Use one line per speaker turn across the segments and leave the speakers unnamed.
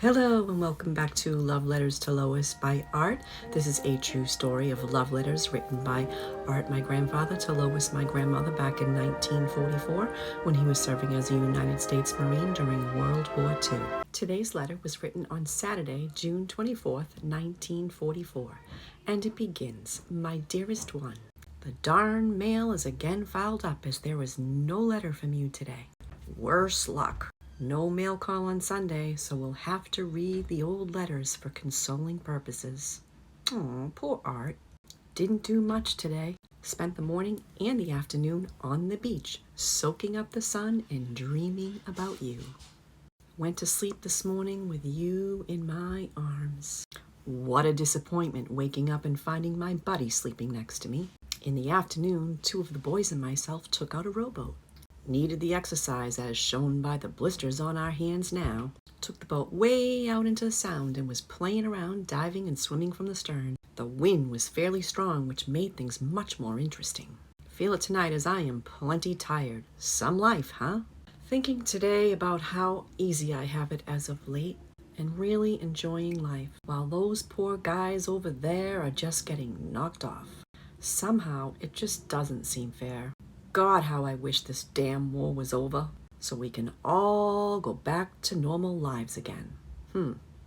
Hello and welcome back to Love Letters to Lois by Art. This is a true story of love letters written by Art, my grandfather, to Lois, my grandmother, back in 1944 when he was serving as a United States Marine during World War II. Today's letter was written on Saturday, June 24th, 1944, and it begins, "My dearest one, the darn mail is again filed up as there was no letter from you today. Worse luck. No mail call on Sunday, so we'll have to read the old letters for consoling purposes." Oh, poor Art. Didn't do much today. Spent the morning and the afternoon on the beach, soaking up the sun and dreaming about you. Went to sleep this morning with you in my arms. What a disappointment waking up and finding my buddy sleeping next to me. In the afternoon, 2 of the boys and myself took out a rowboat. Needed the exercise as shown by the blisters on our hands now. Took the boat way out into the sound and was playing around, diving and swimming from the stern. The wind was fairly strong, which made things much more interesting. Feel it tonight as I am plenty tired. Some life, huh? Thinking today about how easy I have it as of late and really enjoying life, while those poor guys over there are just getting knocked off. Somehow, it just doesn't seem fair. God, how I wish this damn war was over, so we can all go back to normal lives again.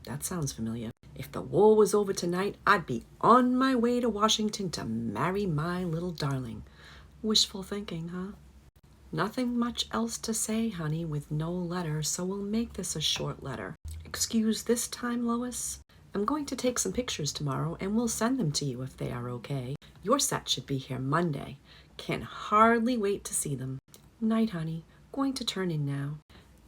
That sounds familiar. If the war was over tonight, I'd be on my way to Washington to marry my little darling. Wishful thinking, huh? Nothing much else to say, honey, with no letter, so we'll make this a short letter. Excuse this time, Lois. I'm going to take some pictures tomorrow, and we'll send them to you if they are okay. Your set should be here Monday. Can hardly wait to see them. Night, honey. Going to turn in now.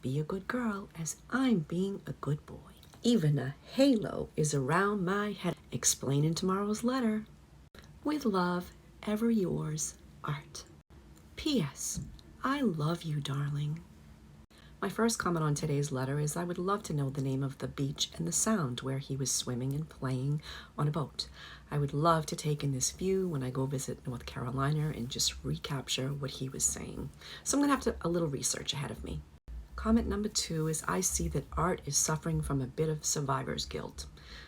Be a good girl, as I'm being a good boy. Even a halo is around my head. Explain in tomorrow's letter. With love, ever yours, Art. P.S. I love you, darling. My first comment on today's letter is I would love to know the name of the beach and the sound where he was swimming and playing on a boat. I would love to take in this view when I go visit North Carolina and just recapture what he was saying. So I'm going to have a little research ahead of me. Comment number 2 is I see that Art is suffering from a bit of survivor's guilt.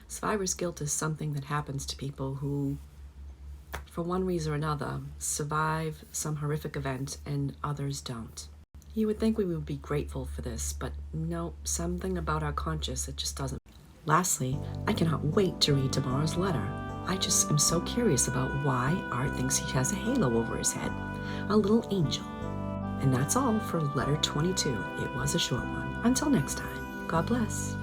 Survivor's guilt is something that happens to people who, for one reason or another, survive some horrific event and others don't. You would think we would be grateful for this, but no, something about our conscience, it just doesn't. Lastly, I cannot wait to read tomorrow's letter. I just am so curious about why Art thinks he has a halo over his head. A little angel. And that's all for letter 22. It was a short one. Until next time, God bless.